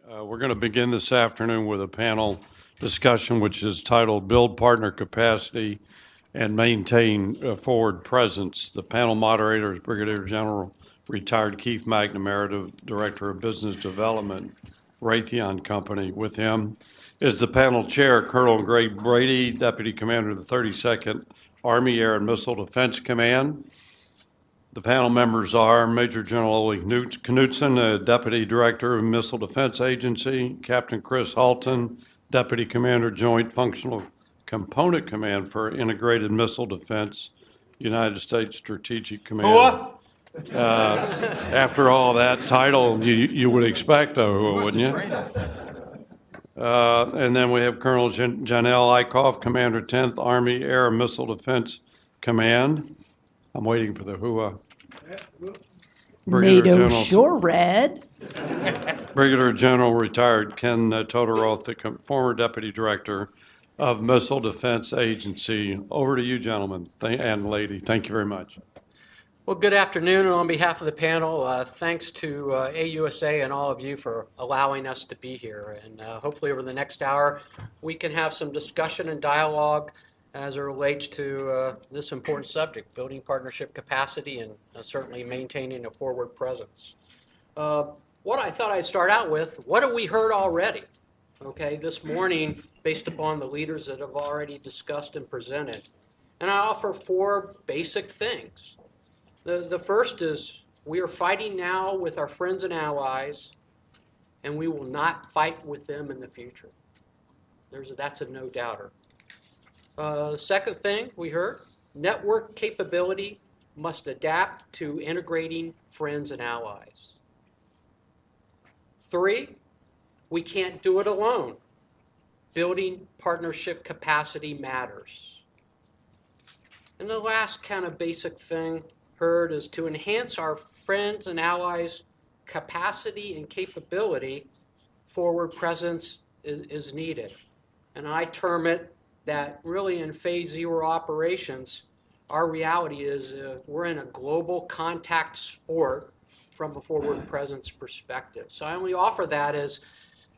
We're going to begin this afternoon with a panel discussion which is titled Build Partner Capacity and Maintain Forward Presence. The panel moderator is Brigadier General retired Keith McNamara, Director of Business Development, Raytheon Company. With him is the panel chair, Colonel Gregory Brady, Deputy Commander of the 32nd Army Air and Missile Defense Command. The panel members are Major General Ole Knudson, Deputy Director of Missile Defense Agency, Captain Chris Halton, Deputy Commander, Joint Functional Component Command for Integrated Missile Defense, United States Strategic Command. After all that title, you would expect a wouldn't you? And then we have Colonel Janell Eickhoff, Commander 10th Army Air and Missile Defense Command. I'm waiting for the hooah. NATO sure red. Brigadier General retired Ken Todorov, the former Deputy Director of Missile Defense Agency. Over to you, gentlemen and lady. Thank you very much. Well, good afternoon, and on behalf of the panel, thanks to AUSA and all of you for allowing us to be here. And hopefully over the next hour, we can have some discussion and dialogue as it relates to this important subject, building partnership capacity and certainly maintaining a forward presence. What I thought I'd start out with, what have we heard already? Okay, this morning, based upon the leaders that have already discussed and presented. And I offer four basic things. The first is we are fighting now with our friends and allies, and we will not fight with them in the future. That's a no-doubter. The second thing we heard, network capability must adapt to integrating friends and allies. 3, we can't do it alone. Building partnership capacity matters. And the last kind of basic thing heard is to enhance our friends and allies' capacity and capability, forward presence is needed. And I term it that really in phase 0 operations, our reality is we're in a global contact sport from a forward presence perspective. So I only offer that as,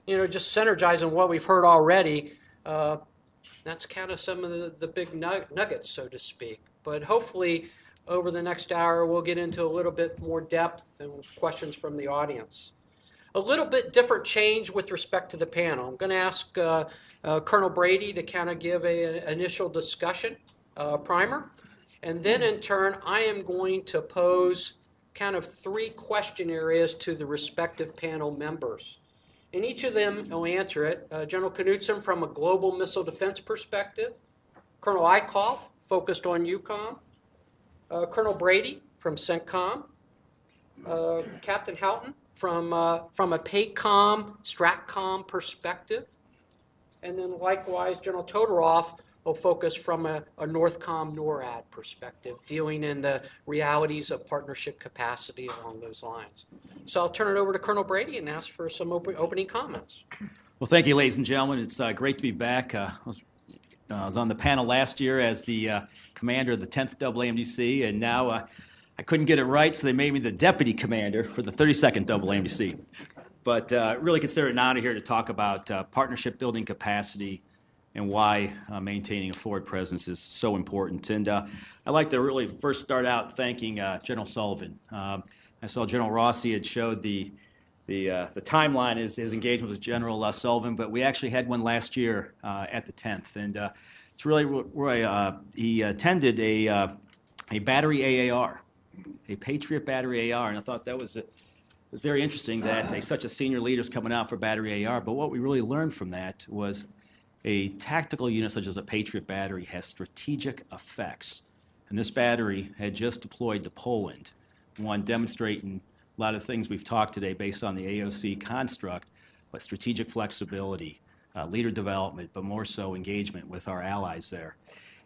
just synergizing what we've heard already. That's kind of some of the big nuggets, so to speak. But hopefully over the next hour, we'll get into a little bit more depth and questions from the audience. A little bit different change with respect to the panel. I'm going to ask Colonel Brady to kind of give an initial discussion primer. And then in turn, I am going to pose kind of 3 question areas to the respective panel members. And each of them will answer it. General Knudson from a global missile defense perspective. Colonel Eickhoff, focused on EUCOM. Colonel Brady from CENTCOM. Captain Halton from a PACOM, Stratcom perspective. And then likewise, General Todorov will focus from a NORTHCOM, NORAD perspective, dealing in the realities of partnership capacity along those lines. So I'll turn it over to Colonel Brady and ask for some opening comments. Well, thank you, ladies and gentlemen. It's great to be back. I was on the panel last year as the commander of the 10th AAMDC, and now I couldn't get it right, so they made me the deputy commander for the 32nd AAMDC. But really consider it an honor here to talk about partnership building capacity and why maintaining a forward presence is so important. And I'd like to really first start out thanking General Sullivan. I saw General Rossi had showed the timeline is his engagement with General Sullivan, but we actually had one last year at the 10th. And it's really where he attended a battery AAR. A Patriot battery AR, and I thought that was very interesting that such a senior leader is coming out for battery AR. But what we really learned from that was a tactical unit such as a Patriot battery has strategic effects. And this battery had just deployed to Poland, one demonstrating a lot of things we've talked today based on the AOC construct, but strategic flexibility, leader development, but more so engagement with our allies there.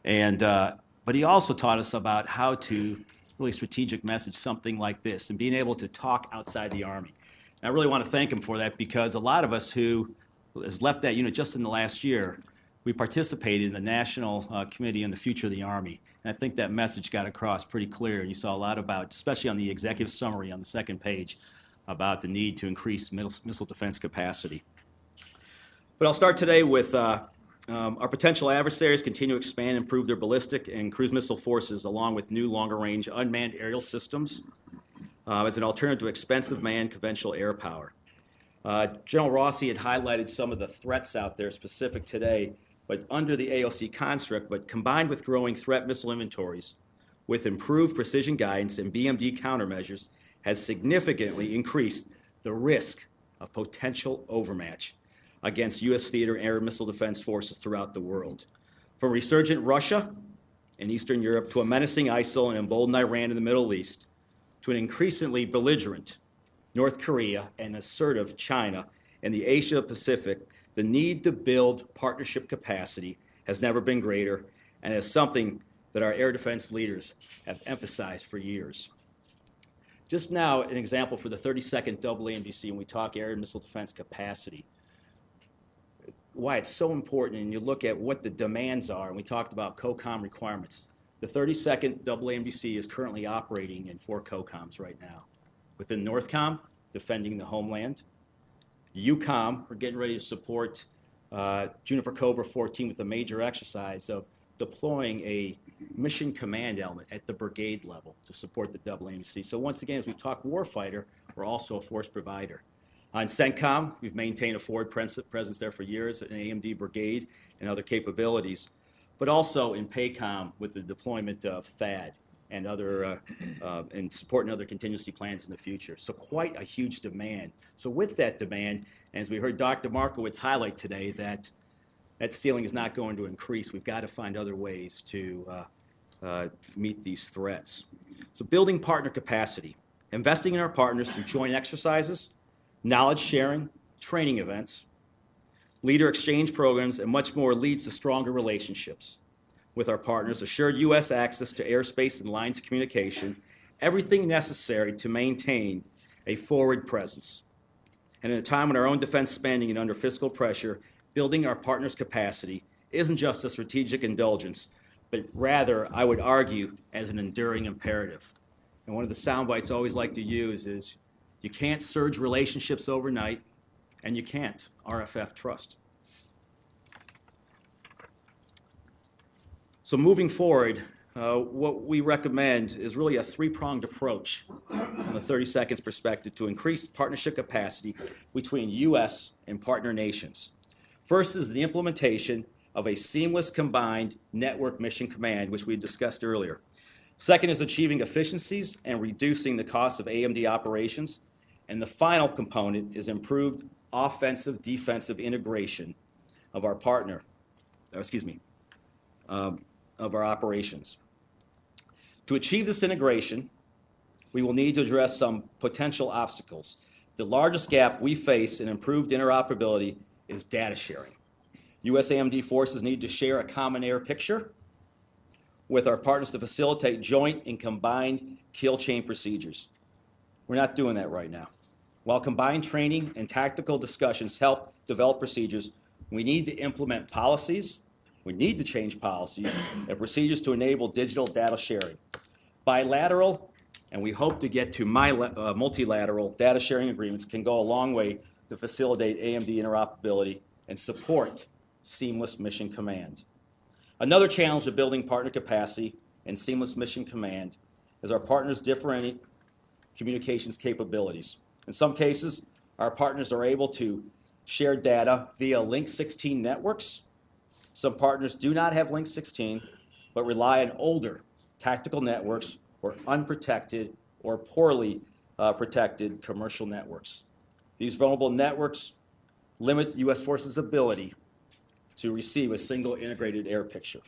And but he also taught us about how to really strategic message something like this and being able to talk outside the Army. And I really want to thank him for that because a lot of us who has left that unit just in the last year, we participated in the National Committee on the Future of the Army. And I think that message got across pretty clear. And you saw a lot about, especially on the executive summary on the second page, about the need to increase missile defense capacity. But I'll start today with our potential adversaries continue to expand and improve their ballistic and cruise missile forces along with new longer-range unmanned aerial systems as an alternative to expensive manned conventional air power. General Rossi had highlighted some of the threats out there specific today, but under the AOC construct, but combined with growing threat missile inventories, with improved precision guidance and BMD countermeasures, has significantly increased the risk of potential overmatch against U.S. theater and air missile defense forces throughout the world. From resurgent Russia and Eastern Europe to a menacing ISIL and emboldened Iran in the Middle East, to an increasingly belligerent North Korea and assertive China and the Asia-Pacific, the need to build partnership capacity has never been greater and is something that our air defense leaders have emphasized for years. Just now, an example for the 32nd AAMDC when we talk air and missile defense capacity. Why it's so important, and you look at what the demands are, and we talked about COCOM requirements. The 32nd AAMDC is currently operating in 4 COCOMs right now. Within NORTHCOM, defending the Homeland. EUCOM, we're getting ready to support Juniper Cobra 14 with a major exercise of deploying a mission command element at the brigade level to support the AAMDC. So once again, as we talk warfighter, we're also a force provider. On CENTCOM, we've maintained a forward presence there for years, an AMD brigade and other capabilities, but also in PACOM with the deployment of THAAD and other and supporting other contingency plans in the future. So quite a huge demand. So with that demand, as we heard Dr. Markowitz highlight today, that ceiling is not going to increase. We've got to find other ways to meet these threats. So building partner capacity, investing in our partners through joint exercises, knowledge sharing, training events, leader exchange programs, and much more leads to stronger relationships with our partners, assured U.S. access to airspace and lines of communication, everything necessary to maintain a forward presence. And in a time when our own defense spending and under fiscal pressure, building our partners' capacity isn't just a strategic indulgence, but rather, I would argue, as an enduring imperative. And one of the sound bites I always like to use is, you can't surge relationships overnight, and you can't RFF trust. So moving forward, what we recommend is really a 3-pronged approach from the 30 seconds perspective to increase partnership capacity between U.S. and partner nations. First is the implementation of a seamless combined network mission command, which we discussed earlier. Second is achieving efficiencies and reducing the cost of AMD operations. And the final component is improved offensive-defensive integration of our partner, of our operations. To achieve this integration, we will need to address some potential obstacles. The largest gap we face in improved interoperability is data sharing. U.S. AMD forces need to share a common air picture with our partners to facilitate joint and combined kill chain procedures. We're not doing that right now. While combined training and tactical discussions help develop procedures, we need to implement policies, we need to change policies and procedures to enable digital data sharing. Bilateral, and we hope to get to multilateral data sharing agreements can go a long way to facilitate AMD interoperability and support seamless mission command. Another challenge of building partner capacity and seamless mission command is our partners' different communications capabilities. In some cases, our partners are able to share data via Link 16 networks. Some partners do not have Link 16, but rely on older tactical networks or unprotected or poorly protected commercial networks. These vulnerable networks limit U.S. forces' ability to receive a single integrated air picture.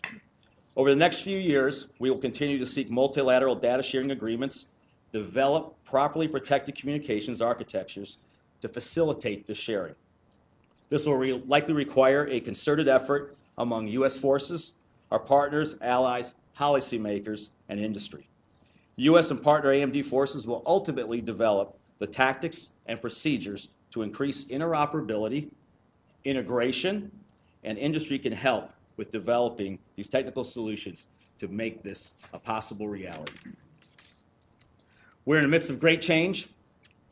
Over the next few years, we will continue to seek multilateral data sharing agreements, develop properly protected communications architectures to facilitate the sharing. This will likely require a concerted effort among U.S. forces, our partners, allies, policymakers, and industry. U.S. and partner AMD forces will ultimately develop the tactics and procedures to increase interoperability, integration, and industry can help with developing these technical solutions to make this a possible reality. We're in the midst of great change.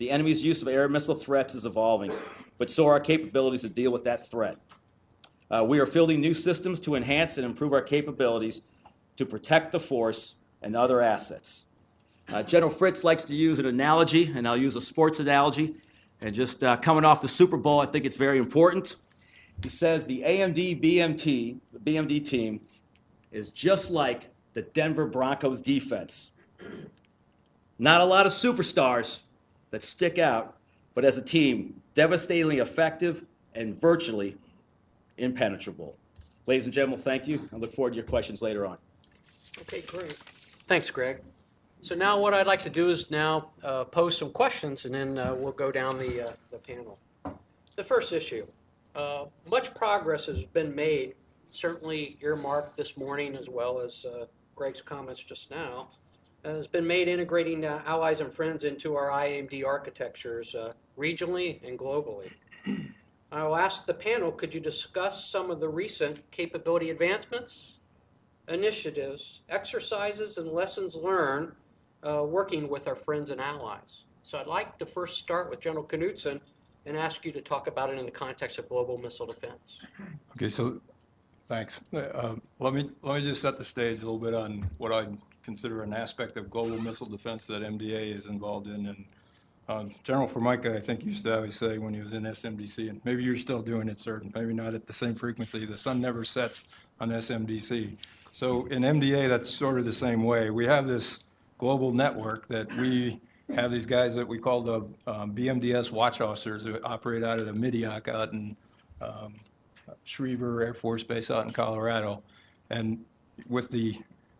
The enemy's use of air missile threats is evolving, but so are our capabilities to deal with that threat. We are fielding new systems to enhance and improve our capabilities to protect the force and other assets. General Fritz likes to use an analogy, and I'll use a sports analogy. And just coming off the Super Bowl, I think it's very important. He says the BMD team is just like the Denver Broncos defense. Not a lot of superstars that stick out, but as a team, devastatingly effective and virtually impenetrable. Ladies and gentlemen, thank you. I look forward to your questions later on. Okay, great. Thanks, Greg. So now what I'd like to do is now pose some questions, and then we'll go down the panel. The first issue. Much progress has been made, certainly earmarked this morning as well as Greg's comments just now, has been made integrating allies and friends into our IMD architectures regionally and globally. I will ask the panel, could you discuss some of the recent capability advancements, initiatives, exercises, and lessons learned working with our friends and allies? So I'd like to first start with General Knudson and ask you to talk about it in the context of global missile defense. Okay, so thanks. Let me just set the stage a little bit on what I consider an aspect of global missile defense that MDA is involved in. And General Formica, I think, used to always say when he was in SMDC, and maybe you're still doing it, sir, maybe not at the same frequency, the sun never sets on SMDC. So in MDA, that's sort of the same way. We have this global network that we have these guys that we call the BMDS watch officers who operate out of the Midiak out in Schriever Air Force Base out in Colorado. And with the,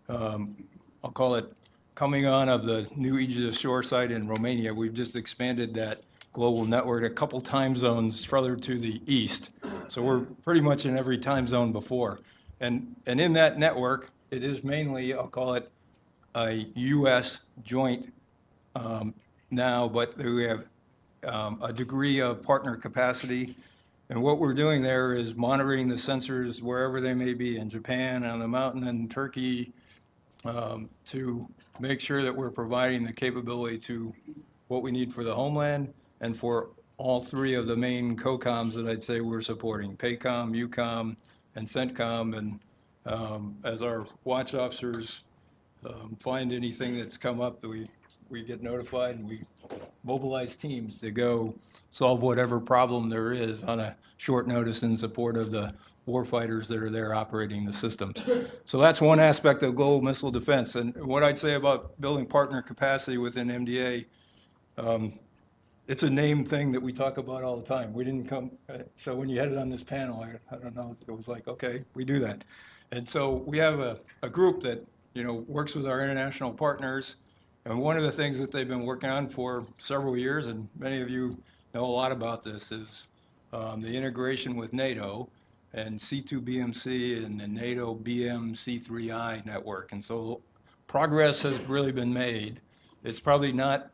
I'll call it, coming on of the new Aegis Ashore site in Romania, we've just expanded that global network a couple time zones further to the east. So we're pretty much in every time zone before. And in that network, it is mainly, I'll call it, a U.S. joint now, but we have a degree of partner capacity. And what we're doing there is monitoring the sensors wherever they may be, in Japan, on the mountain in Turkey, to make sure that we're providing the capability to what we need for the Homeland and for all three of the main COCOMs that I'd say we're supporting, PACOM, EUCOM, and CENTCOM. And as our watch officers find anything that's come up, we get notified and we mobilize teams to go solve whatever problem there is on a short notice in support of the warfighters that are there operating the systems. So that's one aspect of global missile defense. And what I'd say about building partner capacity within MDA, it's a name thing that we talk about all the time. We didn't come, so when you had it on this panel, I don't know, it was like, okay, we do that. And so we have a group that, works with our international partners. And one of the things that they've been working on for several years, and many of you know a lot about this, is the integration with NATO and C2BMC and the NATO BMC3I network. And so progress has really been made. It's probably not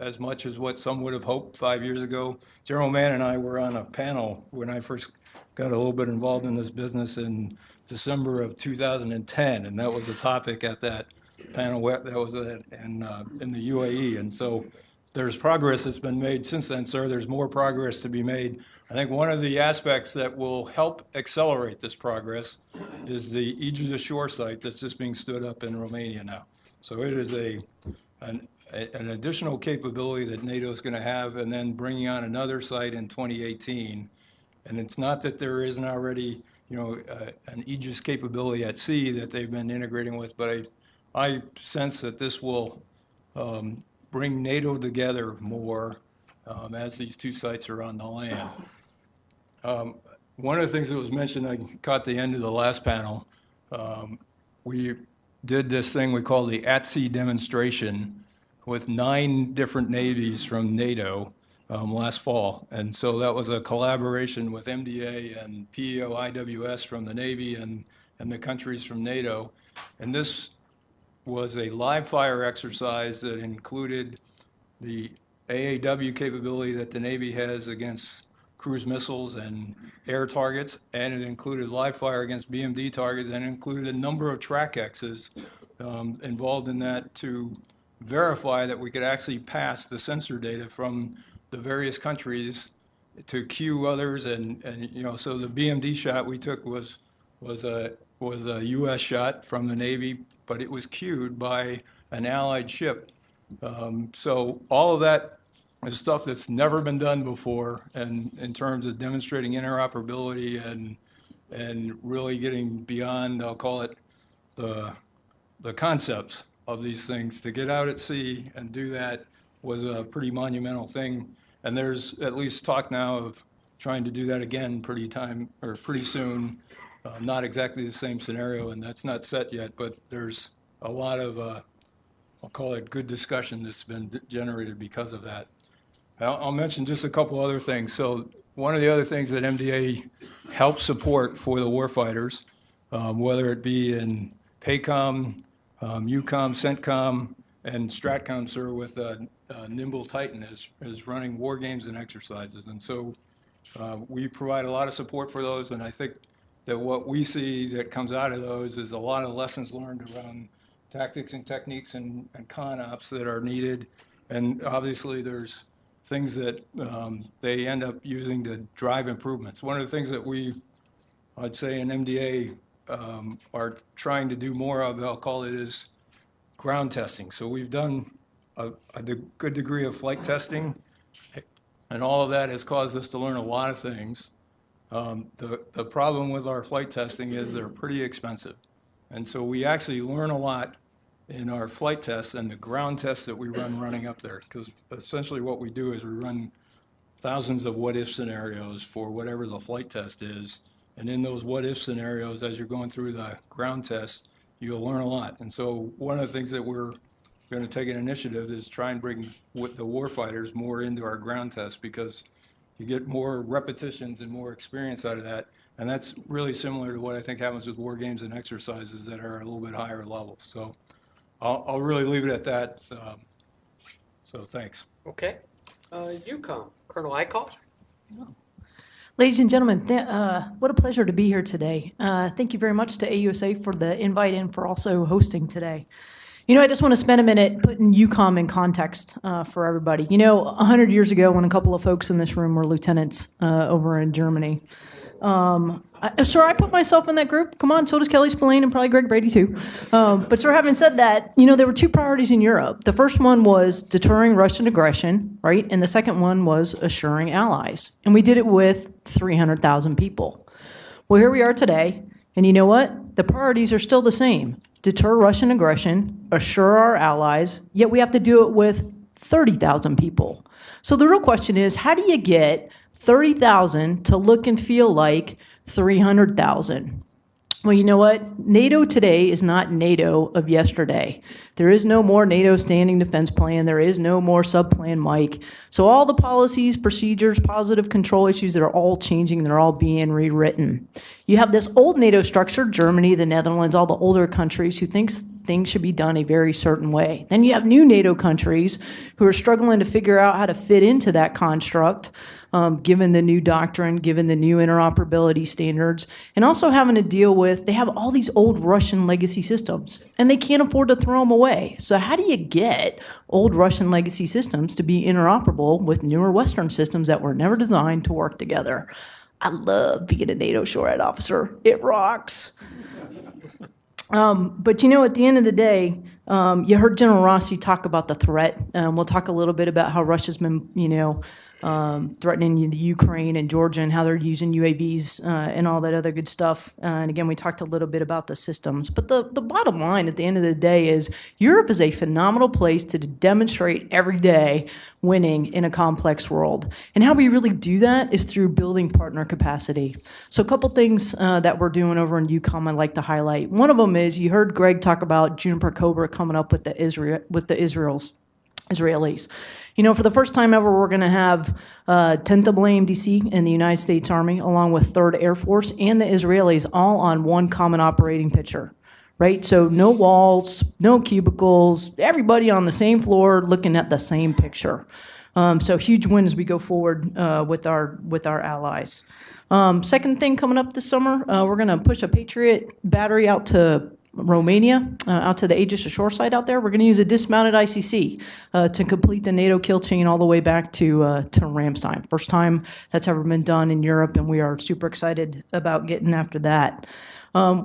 as much as what some would have hoped 5 years ago. General Mann and I were on a panel when I first got a little bit involved in this business in December of 2010, and that was the topic at that panel that was in the UAE. And so there's progress that's been made since then, sir. There's more progress to be made. I think one of the aspects that will help accelerate this progress is the Aegis Ashore site that's just being stood up in Romania now. So it is an additional capability that NATO is going to have, and then bringing on another site in 2018. And it's not that there isn't already, an Aegis capability at sea that they've been integrating with, but I sense that this will bring NATO together more as these two sites are on the land. One of the things that was mentioned, I caught the end of the last panel, we did this thing we call the at-sea demonstration with 9 different navies from NATO last fall. And so that was a collaboration with MDA and PEO IWS from the Navy and the countries from NATO. And this was a live fire exercise that included the AAW capability that the Navy has against cruise missiles and air targets, and it included live fire against BMD targets, and it included a number of track X's involved in that to verify that we could actually pass the sensor data from the various countries to cue others, and so the BMD shot we took was a U.S. shot from the Navy, but it was cued by an Allied ship. So all of that is stuff that's never been done before, and in terms of demonstrating interoperability and really getting beyond, I'll call it, the concepts of these things. To get out at sea and do that was a pretty monumental thing. And there's at least talk now of trying to do that again pretty soon. Not exactly the same scenario, and that's not set yet, but there's a lot of, I'll call it, good discussion that's been generated because of that. I'll mention just a couple other things. So one of the other things that MDA helps support for the warfighters, whether it be in PACOM, EUCOM, CENTCOM, and Stratcom, sir, with Nimble Titan is running war games and exercises. And so we provide a lot of support for those, and I think that what we see that comes out of those is a lot of lessons learned around tactics and techniques and con ops that are needed. And obviously there's things that they end up using to drive improvements. One of the things that I'd say in MDA are trying to do more of, I'll call it, is ground testing. So we've done a good degree of flight testing, and all of that has caused us to learn a lot of things. The problem with our flight testing is they're pretty expensive. And so we actually learn a lot in our flight tests and the ground tests that we running up there, because essentially what we do is we run thousands of what-if scenarios for whatever the flight test is. And in those what-if scenarios, as you're going through the ground tests, you'll learn a lot. And so one of the things that we're going to take an initiative is try and bring the warfighters more into our ground tests, because you get more repetitions and more experience out of that. And that's really similar to what I think happens with war games and exercises that are a little bit higher level. So I'll really leave it at that. So thanks. Okay. EUCOM, Colonel Eickhoff. Ladies and gentlemen, what a pleasure to be here today. Thank you very much to AUSA for the invite and for also hosting today. I just want to spend a minute putting EUCOM in context for everybody. 100 years ago, when a couple of folks in this room were lieutenants over in Germany, I put myself in that group. Come on, so does Kelly Spillane and probably Greg Brady too. But having said that, there were two priorities in Europe. The first one was deterring Russian aggression, right? And the second one was assuring allies. And we did it with 300,000 people. Well, here we are today, and you know what? The priorities are still the same. Deter Russian aggression, assure our allies, yet we have to do it with 30,000 people. So the real question is, how do you get 30,000 to look and feel like 300,000? Well, you know what? NATO today is not NATO of yesterday. There is no more NATO standing defense plan. There is no more subplan Mike. So all the policies, procedures, positive control issues, that are all changing. They're all being rewritten. You have this old NATO structure, Germany, the Netherlands, all the older countries who thinks things should be done a very certain way. Then you have new NATO countries who are struggling to figure out how to fit into that construct, given the new doctrine, given the new interoperability standards, and also having to deal with, they have all these old Russian legacy systems, and they can't afford to throw them away. So how do you get old Russian legacy systems to be interoperable with newer Western systems that were never designed to work together? I love being a NATO shorehead officer. It rocks. But at the end of the day, you heard General Rossi talk about the threat. We'll talk a little bit about how Russia's been, threatening the Ukraine and Georgia and how they're using UAVs and all that other good stuff. And again, we talked a little bit about the systems. But the bottom line at the end of the day is Europe is a phenomenal place to demonstrate every day winning in a complex world. And how we really do that is through building partner capacity. So a couple things that we're doing over in EUCOM I'd like to highlight. One of them is you heard Greg talk about Juniper Cobra coming up with the Israelis. For the first time ever, we're going to have 10th AMDC in the United States Army, along with 3rd Air Force and the Israelis, all on one common operating picture, right? So no walls, no cubicles, everybody on the same floor looking at the same picture. So huge win as we go forward with our allies. Second thing coming up this summer, we're going to push a Patriot battery out to Romania, out to the Aegis Ashore site out there. We're going to use a dismounted ICC to complete the NATO kill chain all the way back to Ramstein. First time that's ever been done in Europe, and we are super excited about getting after that.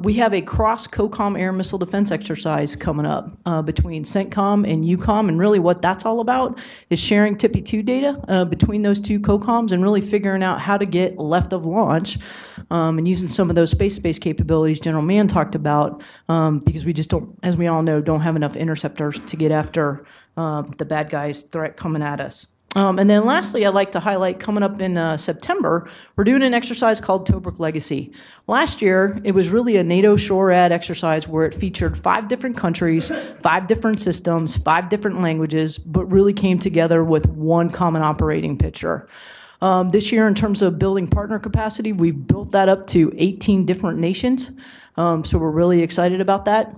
We have a cross-COCOM air missile defense exercise coming up between CENTCOM and EUCOM, and really what that's all about is sharing TPY-2 data between those two COCOMs and really figuring out how to get left of launch and using some of those space-based capabilities General Mann talked about, because we just don't, as we all know, don't have enough interceptors to get after the bad guys' threat coming at us. And then lastly, I'd like to highlight coming up in September, we're doing an exercise called Tobruk Legacy. Last year, it was really a NATO SHORAD exercise where it featured 5 different countries, 5 different systems, 5 different languages, but really came together with one common operating picture. This year, in terms of building partner capacity, we've built that up to 18 different nations. So we're really excited about that.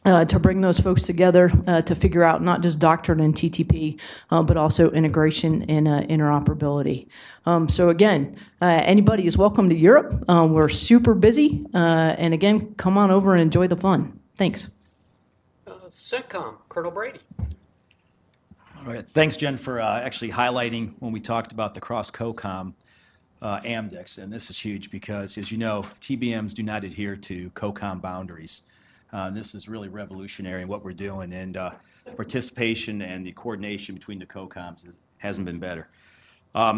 To bring those folks together to figure out not just doctrine and TTP, but also integration and interoperability. So again, anybody is welcome to Europe. We're super busy. And again, come on over and enjoy the fun. Thanks. CENTCOM, Colonel Brady. All right. Thanks, Jen, for actually highlighting when we talked about the cross-COCOM AMDEX. And this is huge because, as you know, TBMs do not adhere to COCOM boundaries. This is really revolutionary in what we're doing, and participation and the coordination between the COCOMs hasn't been better.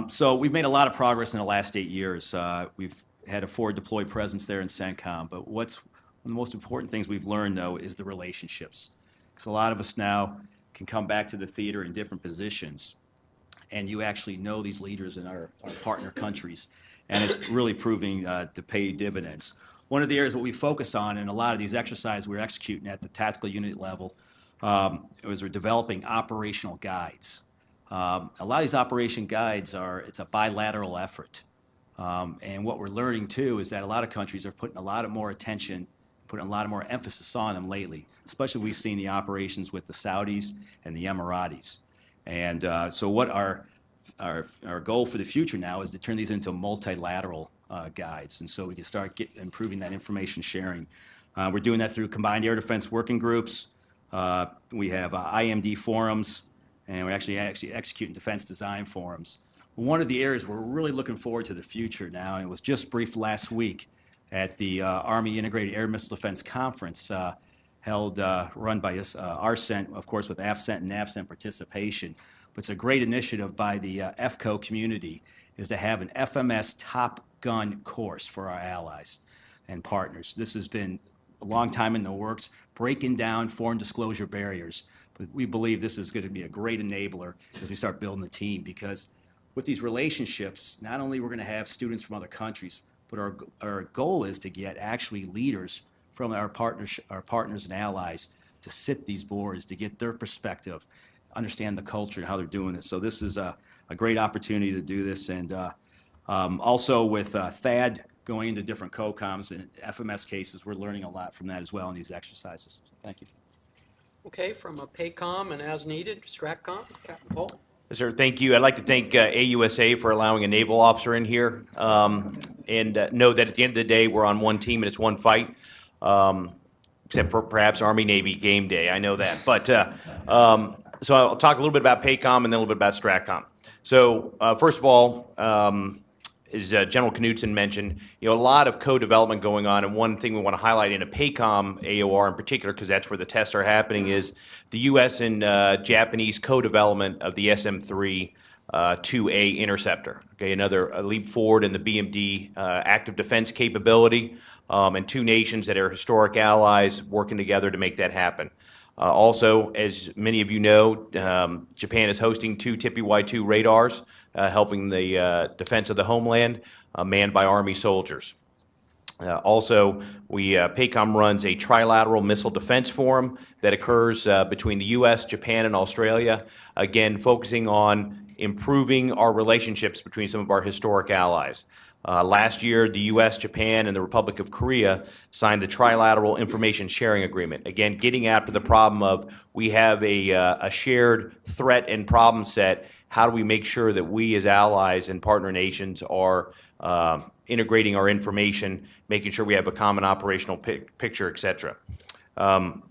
So we've made a lot of progress in the last 8 years. We've had a forward deployed presence there in CENTCOM, but one of the most important things we've learned, though, is the relationships. Because a lot of us now can come back to the theater in different positions, and you actually know these leaders in our partner countries, and it's really proving to pay dividends. One of the areas that we focus on in a lot of these exercises we're executing at the tactical unit level is we're developing operational guides. A lot of these operation guides it's a bilateral effort. And what we're learning too is that a lot of countries are putting a lot of more attention, putting a lot of more emphasis on them lately, especially we've seen the operations with the Saudis and the Emiratis. And so what our goal for the future now is to turn these into multilateral guides, and so we can start improving that information sharing. We're doing that through combined air defense working groups. We have IMD forums, and we're actually executing defense design forums. One of the areas we're really looking forward to the future now, and it was just briefed last week at the Army Integrated Air Missile Defense Conference run by ARCENT, of course, with AFCENT and NAVCENT participation. But it's a great initiative by the FCO community, is to have an FMS Top Gun course for our allies and partners. This has been a long time in the works, breaking down foreign disclosure barriers. But we believe this is going to be a great enabler as we start building the team, because with these relationships, not only we're going to have students from other countries, but our goal is to get actually leaders from our partners and allies to sit these boards, to get their perspective, understand the culture and how they're doing this. So this is a great opportunity to do this. And also with THAAD going into different COCOMs and FMS cases, we're learning a lot from that as well in these exercises. Thank you. Okay, from a PACOM and as needed, Stratcom, Captain Holt. Yes, sir. Thank you. I'd like to thank AUSA for allowing a naval officer in here, and know that at the end of the day, we're on one team and it's one fight, except for perhaps Army-Navy game day. I know that. But so I'll talk a little bit about PACOM and then a little bit about Stratcom. So first of all, as General Knudson mentioned, a lot of co-development going on, and one thing we want to highlight in a PACOM AOR in particular, because that's where the tests are happening, is the U.S. and Japanese co-development of the SM-3 2A interceptor. Okay, another leap forward in the BMD active defense capability, and two nations that are historic allies working together to make that happen. Also, as many of you know, Japan is hosting 2 TPY-2 radars, helping the defense of the homeland, manned by Army soldiers. Also, PACOM runs a trilateral missile defense forum that occurs between the U.S., Japan, and Australia, again, focusing on improving our relationships between some of our historic allies. Last year, the U.S., Japan, and the Republic of Korea signed a trilateral information sharing agreement. Again, getting after the problem of we have a shared threat and problem set. How do we make sure that we as allies and partner nations are integrating our information, making sure we have a common operational picture, et cetera. To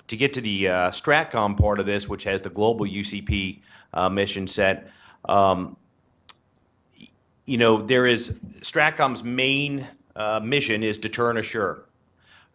get to the Stratcom part of this, which has the global UCP mission set, there is Stratcom's main mission is deter and assure.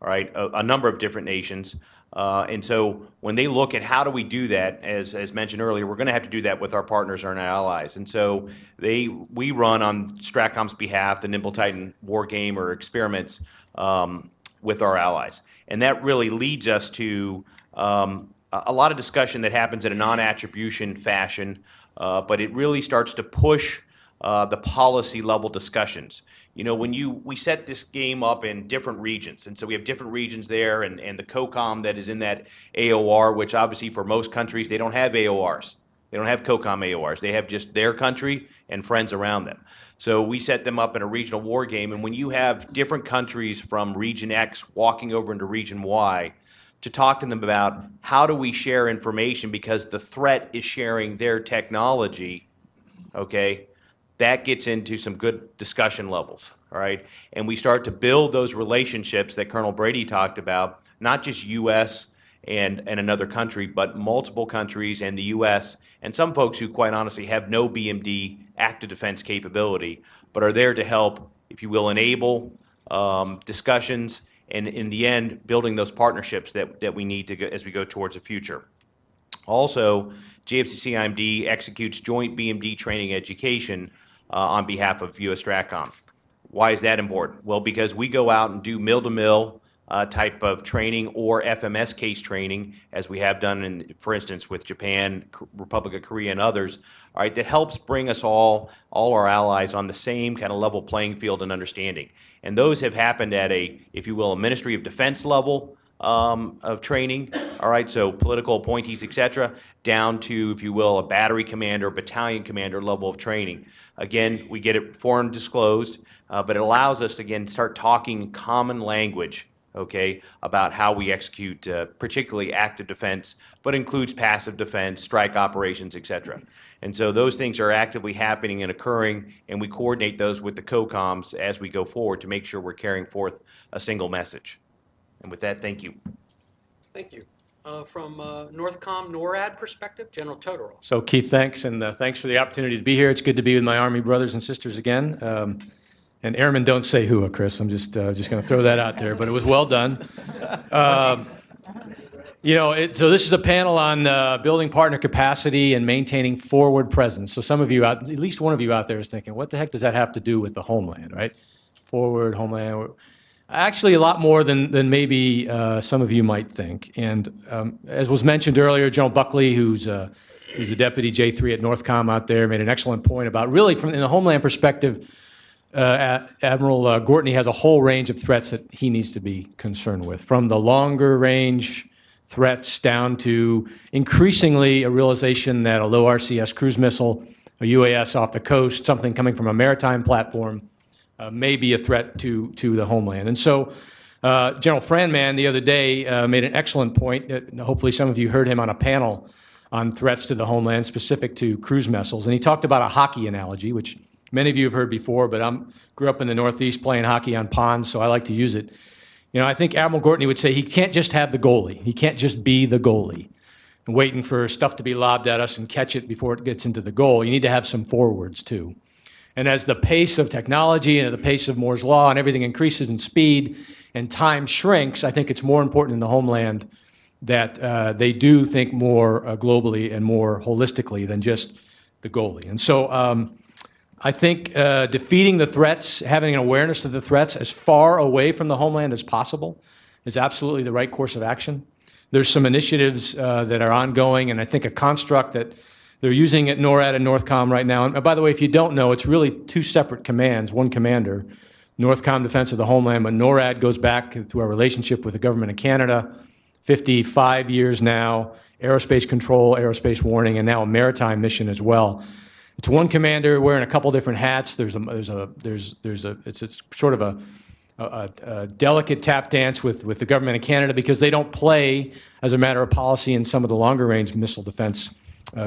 All right, a number of different nations. And so when they look at how do we do that, as mentioned earlier, we're going to have to do that with our partners and our allies. And so we run on Stratcom's behalf the Nimble Titan war game or experiments with our allies. And that really leads us to a lot of discussion that happens in a non-attribution fashion, but it really starts to push the policy level discussions. We set this game up in different regions, and so we have different regions there, and the COCOM that is in that AOR, which obviously for most countries, they don't have AORs. They don't have COCOM AORs. They have just their country and friends around them. So we set them up in a regional war game, and when you have different countries from region X walking over into region Y to talk to them about how do we share information because the threat is sharing their technology, okay, that gets into some good discussion levels, all right? And we start to build those relationships that Colonel Brady talked about, not just U.S. and another country, but multiple countries and the U.S. and some folks who quite honestly have no BMD active defense capability, but are there to help, if you will, enable discussions and in the end, building those partnerships that we need to go, as we go towards the future. Also, JFCC-IMD executes joint BMD training education on behalf of U.S. Stratcom. Why is that important? Well, because we go out and do mill-to-mill type of training or FMS case training, as we have done, for instance, with Japan, Republic of Korea, and others, all right, that helps bring us all our allies on the same kind of level playing field and understanding. And those have happened at if you will, a Ministry of Defense level of training, all right, so political appointees, et cetera, down to, if you will, a battery commander, battalion commander level of training. Again, we get it foreign disclosed, but it allows us to, again, start talking common language, okay, about how we execute particularly active defense, but includes passive defense, strike operations, et cetera. And so those things are actively happening and occurring, and we coordinate those with the COCOMs as we go forward to make sure we're carrying forth a single message. And with that, thank you. Thank you. From Northcom NORAD perspective, General Todorov. So Keith, thanks, and thanks for the opportunity to be here. It's good to be with my Army brothers and sisters again. And airmen don't say hooah, Chris. I'm just going to throw that out there, but it was well done. So this is a panel on building partner capacity and maintaining forward presence. So some of you at least one of you out there is thinking, what the heck does that have to do with the Homeland, right? Forward, Homeland. Actually, a lot more than maybe some of you might think. And as was mentioned earlier, General Buckley, who's the Deputy J3 at Northcom out there, made an excellent point about really from in the Homeland perspective, Admiral Gortney has a whole range of threats that he needs to be concerned with, from the longer range threats down to increasingly a realization that a low RCS cruise missile, a UAS off the coast, something coming from a maritime platform, may be a threat to the Homeland. And so General Franman the other day made an excellent point. Hopefully some of you heard him on a panel on threats to the Homeland specific to cruise missiles. And he talked about a hockey analogy, which many of you have heard before, but I grew up in the Northeast playing hockey on ponds, so I like to use it. I think Admiral Gortney would say he can't just have the goalie. He can't just be the goalie and waiting for stuff to be lobbed at us and catch it before it gets into the goal. You need to have some forwards, too. And as the pace of technology and the pace of Moore's Law and everything increases in speed and time shrinks, I think it's more important in the Homeland that they do think more globally and more holistically than just the goalie. And so I think defeating the threats, having an awareness of the threats as far away from the Homeland as possible is absolutely the right course of action. There's some initiatives that are ongoing, and I think a construct that they're using at NORAD and Northcom right now. And by the way, if you don't know, it's really two separate commands, one commander, Northcom Defense of the Homeland, but NORAD goes back to our relationship with the government of Canada, 55 years now, aerospace control, aerospace warning, and now a maritime mission as well. It's one commander wearing a couple different hats. It's sort of a delicate tap dance with the government of Canada because they don't play as a matter of policy in some of the longer range missile defense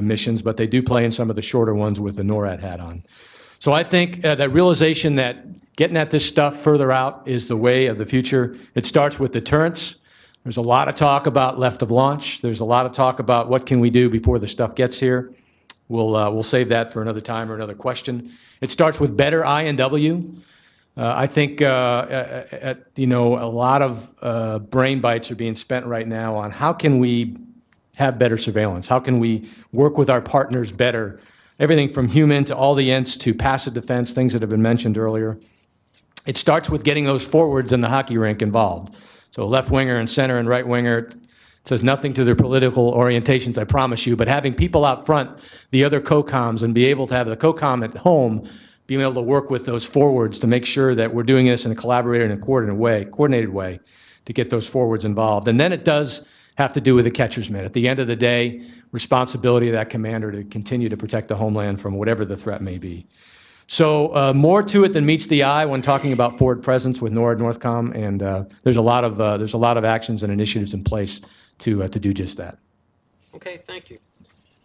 missions, but they do play in some of the shorter ones with the NORAD hat on. So I think that realization that getting at this stuff further out is the way of the future. It starts with deterrence. There's a lot of talk about left of launch. There's a lot of talk about what can we do before the stuff gets here. We'll save that for another time or another question. It starts with better I&W. I think a lot of brain bites are being spent right now on how can we have better surveillance? How can we work with our partners better? Everything from human to all the ends to passive defense, things that have been mentioned earlier. It starts with getting those forwards in the hockey rink involved. So left winger and center and right winger. Says nothing to their political orientations, I promise you, but having people out front, the other COCOMs, and be able to have the COCOM at home, being able to work with those forwards to make sure that we're doing this in a collaborative and a coordinated way to get those forwards involved. And then it does have to do with the catcher's mitt. At the end of the day, responsibility of that commander to continue to protect the homeland from whatever the threat may be. So more to it than meets the eye when talking about forward presence with NORAD, NORTHCOM, and there's a lot of actions and initiatives in place to do just that. Okay, thank you.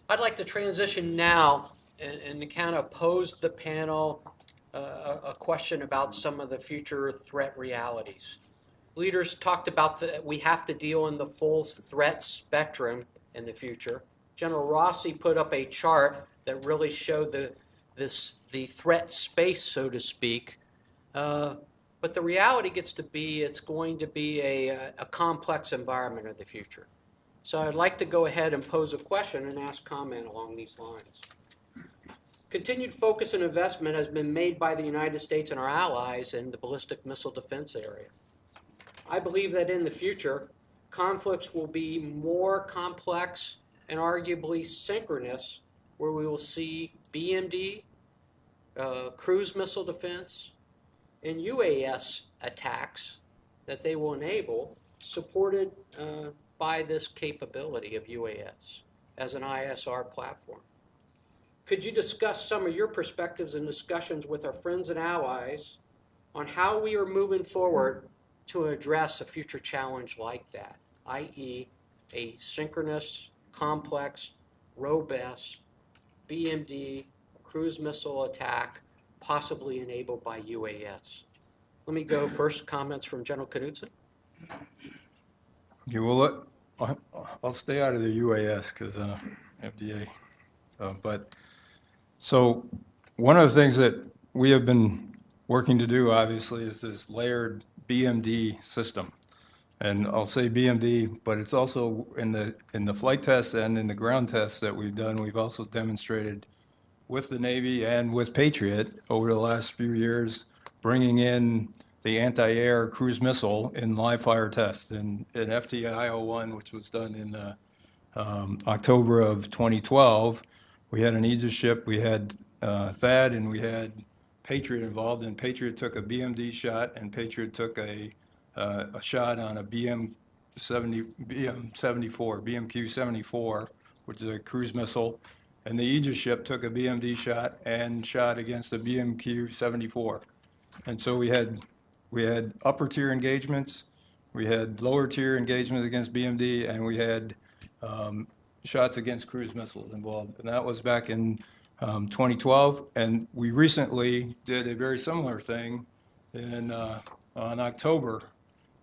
I'd like to transition now and to kind of pose the panel a question about some of the future threat realities. Leaders talked about that we have to deal in the full threat spectrum in the future. General Rossi put up a chart that really showed the threat space, so to speak. But the reality gets to be it's going to be a complex environment of the future. So I'd like to go ahead and pose a question and ask comment along these lines. Continued focus and investment has been made by the United States and our allies in the ballistic missile defense area. I believe that in the future, conflicts will be more complex and arguably synchronous, where we will see BMD, cruise missile defense, and UAS attacks that they will enable, supported by this capability of UAS as an ISR platform. Could you discuss some of your perspectives and discussions with our friends and allies on how we are moving forward to address a future challenge like that, i.e. a synchronous, complex, robust BMD cruise missile attack possibly enabled by UAS? Let me go first, comments from General Knudson. Okay, well, I'll stay out of the UAS because FDA. But so one of the things that we have been working to do, obviously, is this layered BMD system. And I'll say BMD, but it's also in the flight tests and in the ground tests that we've done, we've also demonstrated with the Navy and with Patriot over the last few years, bringing in the anti-air cruise missile in live fire tests. In FTI-01, which was done in October of 2012, we had an Aegis ship, we had THAAD, and we had Patriot involved, and Patriot took a BMD shot, and Patriot took a shot on a BMQ-74, which is a cruise missile, and the Aegis ship took a BMD shot and shot against the BMQ-74. And so we had upper tier engagements, we had lower tier engagements against BMD, and we had shots against cruise missiles involved. And that was back in 2012. And we recently did a very similar thing on October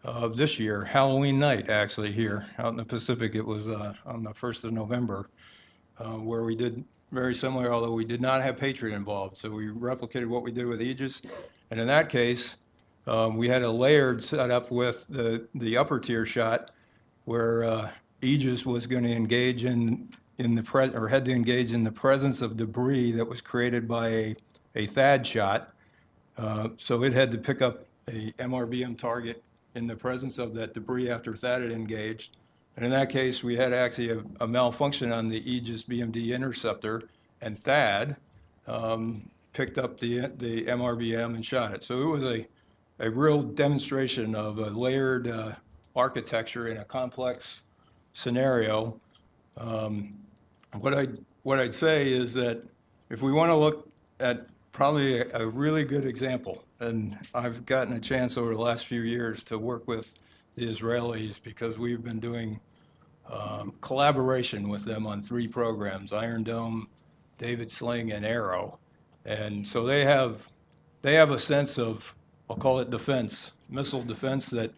of this year, Halloween night, actually, here out in the Pacific. It was on the 1st of November, where we did very similar, although we did not have Patriot involved. So we replicated what we did with Aegis. And in that case, we had a layered setup with the upper tier shot where Aegis was going to engage had to engage in the presence of debris that was created by a THAAD shot. So it had to pick up a MRBM target in the presence of that debris after THAAD had engaged. And in that case, we had actually a malfunction on the Aegis BMD interceptor, and THAAD picked up the MRBM and shot it. So it was a real demonstration of a layered architecture in a complex scenario. What I'd say is that if we want to look at probably a really good example, and I've gotten a chance over the last few years to work with the Israelis because we've been doing collaboration with them on 3 programs, Iron Dome, David Sling, and Arrow. And so they have a sense of, I'll call it defense, missile defense, that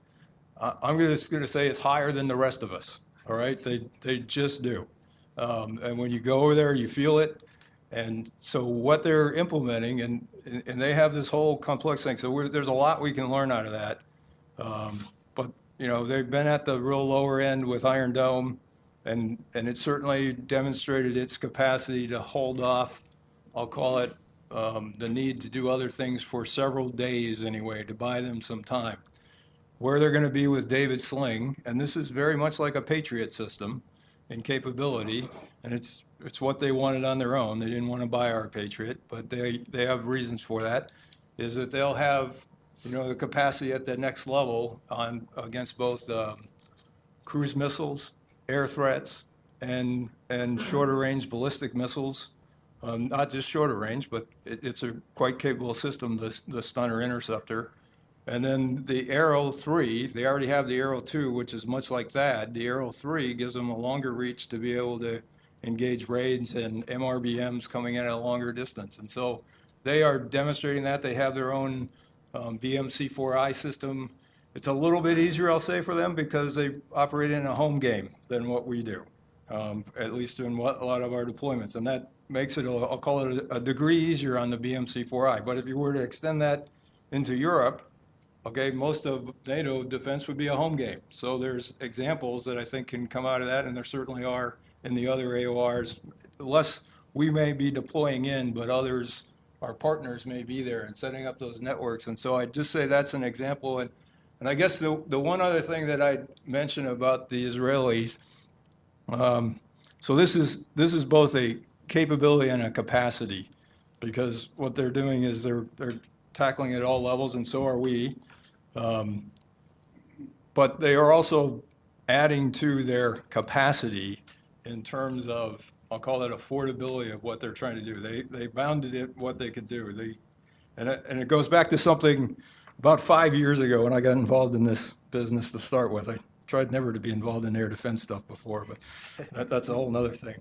I'm just going to say it's higher than the rest of us. All right, they just do. And when you go over there, you feel it. And so what they're implementing, and they have this whole complex thing. So there's a lot we can learn out of that. But you know, they've been at the real lower end with Iron Dome, and it certainly demonstrated its capacity to hold off. I'll call it the need to do other things for several days anyway, to buy them some time. Where they're going to be with David Sling, and this is very much like a Patriot system in capability, and it's what they wanted on their own. They didn't want to buy our Patriot, but they have reasons for that, is that they'll have, you know, the capacity at the next level on against both cruise missiles, air threats, and shorter range ballistic missiles. Not just shorter range, but it's a quite capable system, the Stunner Interceptor. And then the Arrow 3, they already have the Arrow 2, which is much like that. The Arrow 3 gives them a longer reach to be able to engage raids and MRBMs coming in at a longer distance. And so they are demonstrating that. They have their own BMC-4I system. It's a little bit easier, I'll say, for them because they operate in a home game than what we do, at least in a lot of our deployments. And that makes it, I'll call it a degree easier on the BMC-4I. But if you were to extend that into Europe, okay, most of NATO defense would be a home game. So there's examples that I think can come out of that, and there certainly are in the other AORs. Less we may be deploying in, but others, our partners may be there and setting up those networks. And so I'd just say that's an example. And I guess the one other thing that I'd mention about the Israelis, so this is both a capability and a capacity, because what they're doing is they're tackling at all levels, and so are we. But they are also adding to their capacity in terms of, I'll call it affordability of what they're trying to do. They bounded it what they could do. And it goes back to something about 5 years ago when I got involved in this business to start with. I tried never to be involved in air defense stuff before, but that's a whole nother thing.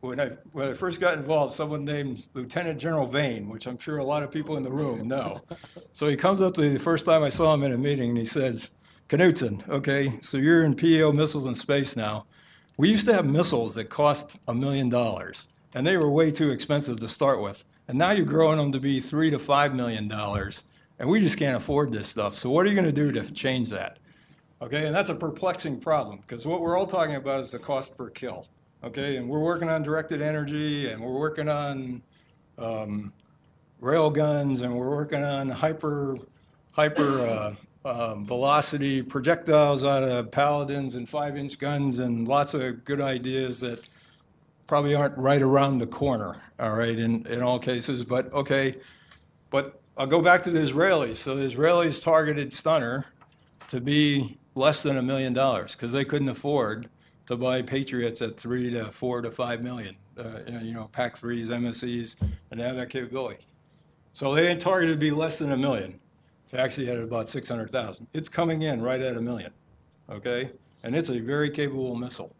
When I first got involved, someone named Lieutenant General Vane, which I'm sure a lot of people in the room know. So he comes up to me the first time I saw him in a meeting, and he says, Knudson, okay, so you're in PEO missiles and space now. We used to have missiles that cost $1 million, and they were way too expensive to start with. And now you're growing them to be $3 to $5 million, and we just can't afford this stuff. So what are you going to do to change that? Okay, and that's a perplexing problem, because what we're all talking about is the cost per kill. Okay, and we're working on directed energy, and we're working on rail guns, and we're working on hyper velocity projectiles out of Paladins and 5-inch guns, and lots of good ideas that probably aren't right around the corner. All right, in all cases, but okay, but I'll go back to the Israelis. So the Israelis targeted Stunner to be less than $1 million because they couldn't afford to buy Patriots at $3 to $4 to $5 million, PAC-3s, MSEs, and they have that capability. So they targeted to be less than $1 million. They actually had about 600,000. It's coming in right at $1 million, okay? And it's a very capable missile.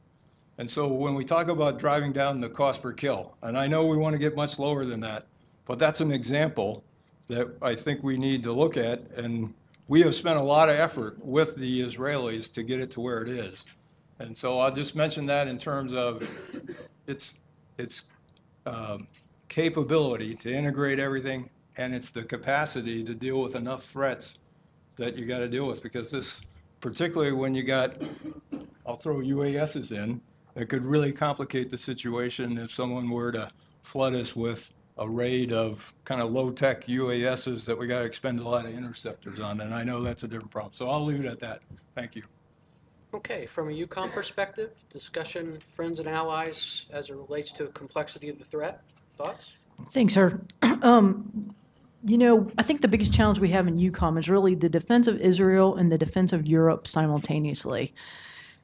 And so when we talk about driving down the cost per kill, and I know we want to get much lower than that, but that's an example that I think we need to look at. And we have spent a lot of effort with the Israelis to get it to where it is. And so I'll just mention that in terms of its capability to integrate everything, and it's the capacity to deal with enough threats that you got to deal with, because this, particularly when you got, I'll throw UASs in, it could really complicate the situation if someone were to flood us with a raid of kind of low-tech UASs that we got to expend a lot of interceptors on, and I know that's a different problem. So I'll leave it at that. Thank you. Okay, from a UCOM perspective, discussion, friends and allies as it relates to the complexity of the threat. Thoughts? Thanks, sir. I think the biggest challenge we have in UCOM is really the defense of Israel and the defense of Europe simultaneously.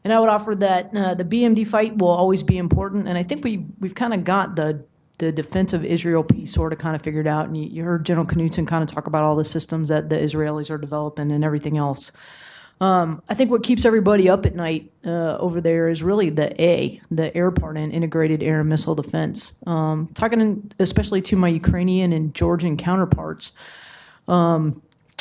And I would offer that the BMD fight will always be important, and I think we've kind of got the defense of Israel piece sort of kind of figured out, and you heard General Knudson kind of talk about all the systems that the Israelis are developing and everything else. I think what keeps everybody up at night over there is really the air part in integrated air and missile defense. Talking especially to my Ukrainian and Georgian counterparts,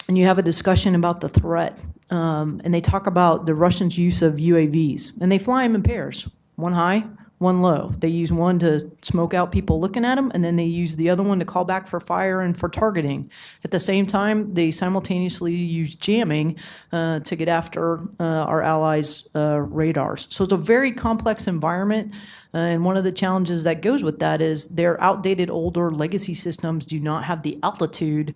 and you have a discussion about the threat, and they talk about the Russians' use of UAVs, and they fly them in pairs, one high, one low. They use one to smoke out people looking at them, and then they use the other one to call back for fire and for targeting. At the same time, they simultaneously use jamming to get after our allies' radars. So it's a very complex environment, and one of the challenges that goes with that is their outdated, older legacy systems do not have the altitude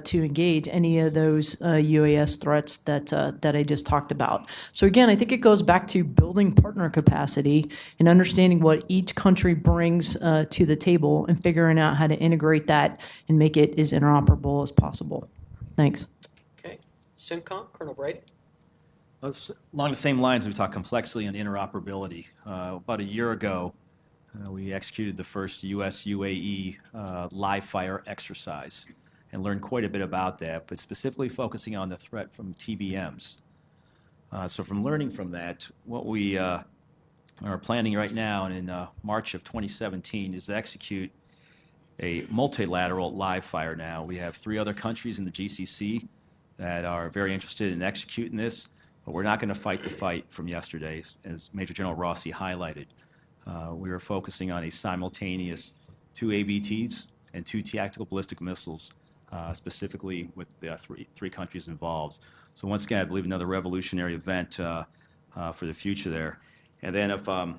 to engage any of those UAS threats that I just talked about. So again, I think it goes back to building partner capacity and understanding what each country brings to the table and figuring out how to integrate that and make it as interoperable as possible. Thanks. Okay. CENTCOM, Colonel Brady. Along the same lines, we talk complexity and interoperability. About a year ago, we executed the first U.S. UAE live fire exercise and learned quite a bit about that, but specifically focusing on the threat from TBMs. So from learning from that, what we are planning right now and in March of 2017 is to execute a multilateral live fire now. We have 3 other countries in the GCC that are very interested in executing this. But we're not going to fight the fight from yesterday, as Major General Rossi highlighted. We are focusing on a simultaneous 2 ABTs and 2 tactical ballistic missiles, specifically with the three countries involved. So once again, I believe another revolutionary event for the future there. And then if I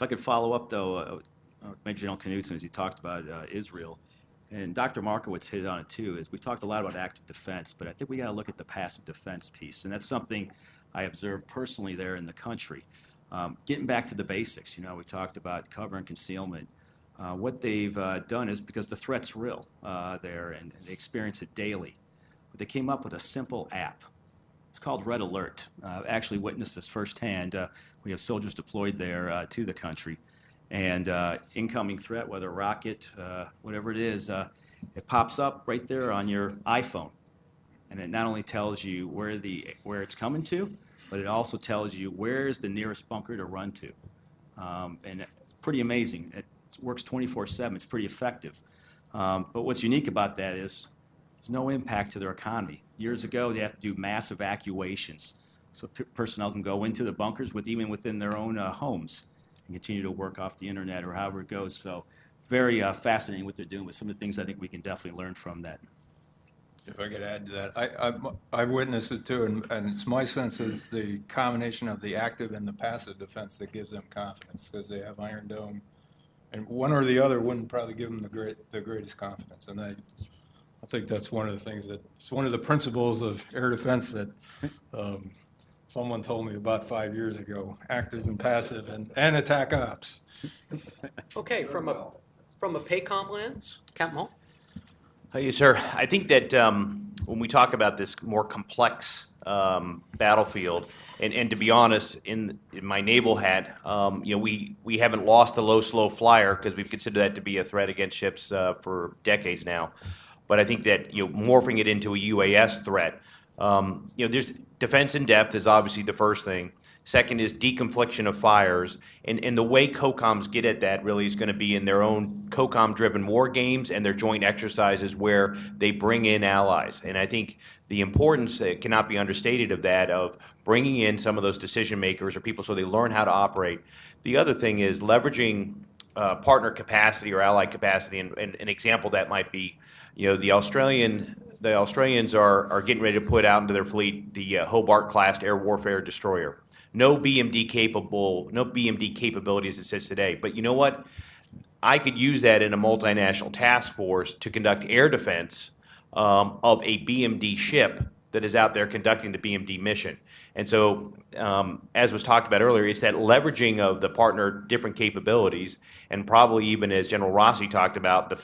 could follow up, though, with Major General Knudson, as he talked about Israel, and Dr. Markowitz hit on it too, is we talked a lot about active defense, but I think we got to look at the passive defense piece, and that's something I observed personally there in the country. Getting back to the basics, we talked about cover and concealment. What they've done is, because the threat's real there, and they experience it daily, but they came up with a simple app. It's called Red Alert. I've actually witnessed this firsthand. We have soldiers deployed there to the country. And incoming threat, whether rocket, whatever it is, it pops up right there on your iPhone. And it not only tells you where it's coming to, but it also tells you where's the nearest bunker to run to. And it's pretty amazing. It works 24/7. It's pretty effective. But what's unique about that is there's no impact to their economy. Years ago, they have to do mass evacuations. So personnel can go into the bunkers even within their own homes and continue to work off the internet or however it goes. So very fascinating what they're doing with some of the things I think we can definitely learn from that. If I could add to that, I've witnessed it too, and it's my sense is the combination of the active and the passive defense that gives them confidence, because they have Iron Dome, and one or the other wouldn't probably give them the greatest confidence. And I think that's one of the things it's one of the principles of air defense that someone told me about 5 years ago: active and passive, and attack ops. Okay, from a PACOM lens, Captain Hall. Yes, sir. I think that when we talk about this more complex battlefield, and to be honest, in my naval hat, we haven't lost the low, slow flyer because we've considered that to be a threat against ships for decades now. But I think that morphing it into a UAS threat, there's defense in depth is obviously the first thing. Second is deconfliction of fires, and the way COCOMs get at that really is going to be in their own COCOM-driven war games and their joint exercises where they bring in allies. And I think the importance that cannot be understated of that, of bringing in some of those decision makers or people so they learn how to operate. The other thing is leveraging partner capacity or ally capacity, and an example that might be, the Australians are getting ready to put out into their fleet the Hobart-class air warfare destroyer. No BMD capabilities exists today. But you know what? I could use that in a multinational task force to conduct air defense of a BMD ship that is out there conducting the BMD mission. And so, as was talked about earlier, it's that leveraging of the partner different capabilities, and probably even as General Rossi talked about, the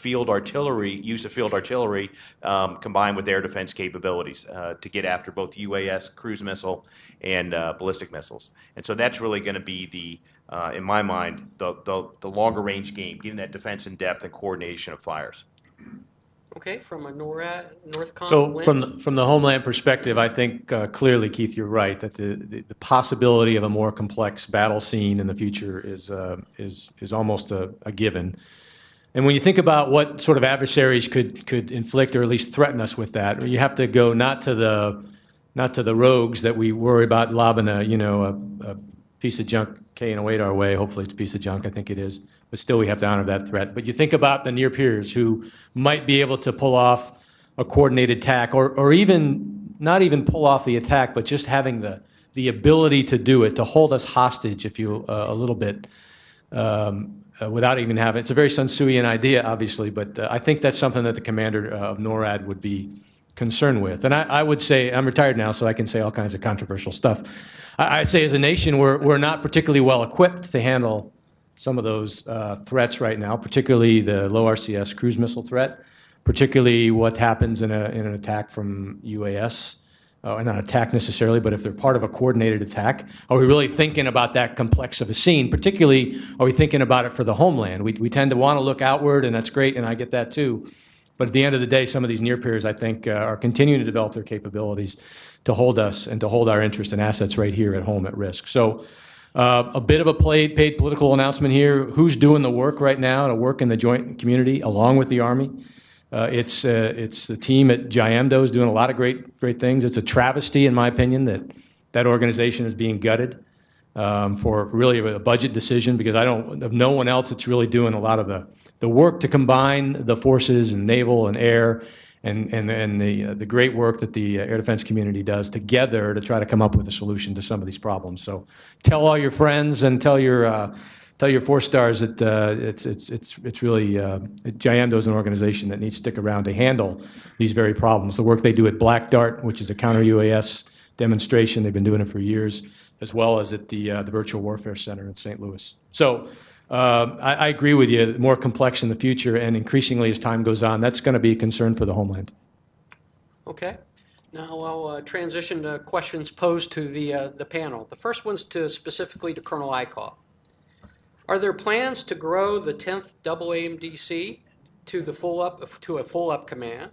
use of field artillery combined with air defense capabilities to get after both UAS, cruise missile, and ballistic missiles. And so that's really going to be in my mind, the longer range game, getting that defense in depth and coordination of fires. Okay, from a NORTHCOM So lens. from the Homeland perspective, I think clearly, Keith, you're right that the possibility of a more complex battle scene in the future is almost a given. And when you think about what sort of adversaries could inflict or at least threaten us with that, you have to go not to the rogues that we worry about lobbing a piece of junk K-08 our way. Hopefully it's a piece of junk, I think it is. But still we have to honor that threat. But you think about the near peers who might be able to pull off a coordinated attack or even not even pull off the attack, but just having the ability to do it, to hold us hostage, if you a little bit, without even having, it's a very Sun Tzuian idea, obviously, but I think that's something that the commander of NORAD would be concerned with. And I would say, I'm retired now, so I can say all kinds of controversial stuff. I say as a nation, we're not particularly well equipped to handle some of those threats right now, particularly the low RCS cruise missile threat, particularly what happens in an attack from UAS. Not attack necessarily, but if they're part of a coordinated attack, are we really thinking about that complex of a scene? Particularly, are we thinking about it for the homeland? We tend to want to look outward, and that's great, and I get that too. But at the end of the day, some of these near peers, I think, are continuing to develop their capabilities to hold us and to hold our interest and assets right here at home at risk. So a bit of a paid political announcement here. Who's doing the work right now to work in the joint community along with the Army? It's the team at JIAMDO is doing a lot of great things. It's a travesty, in my opinion, that organization is being gutted for really a budget decision, because I don't have no one else that's really doing a lot of the work to combine the forces and naval and air and the great work that the air defense community does together to try to come up with a solution to some of these problems. So tell all your friends and tell your 4 stars that it's really JIAMDO is an organization that needs to stick around to handle these very problems. The work they do at Black Dart, which is a counter UAS demonstration, they've been doing it for years, as well as at the Virtual Warfare Center in St. Louis. So I agree with you. More complex in the future, and increasingly as time goes on, that's going to be a concern for the homeland. Okay. Now I'll transition to questions posed to the panel. The first one's specifically to Colonel Eickhoff. Are there plans to grow the 10th AAMDC to a full up command?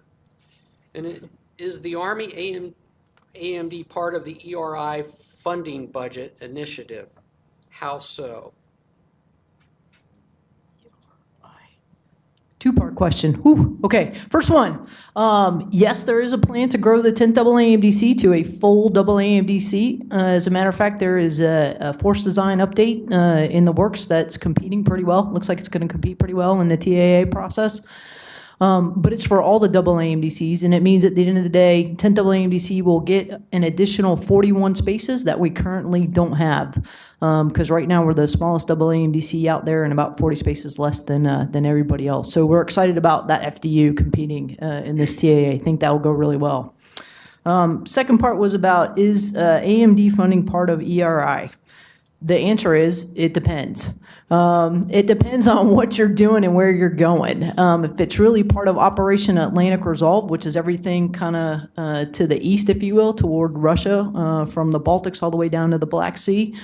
And is the Army AMD part of the ERI funding budget initiative? How so? 2-part question. Whew. Okay, first one. Yes, there is a plan to grow the 10th AAMDC to a full AAMDC. As a matter of fact, there is a force design update in the works that's competing pretty well. Looks like it's going to compete pretty well in the TAA process. But it's for all the AAMDCs, and it means at the end of the day, 10th AAMDC will get an additional 41 spaces that we currently don't have. Because right now we're the smallest AAMDC out there and about 40 spaces less than everybody else. So we're excited about that FDU competing in this TAA. I think that will go really well. Second part was about, is AMD funding part of ERI? The answer is, it depends. It depends on what you're doing and where you're going. If it's really part of Operation Atlantic Resolve, which is everything kind of to the east, if you will, toward Russia, from the Baltics all the way down to the Black Sea,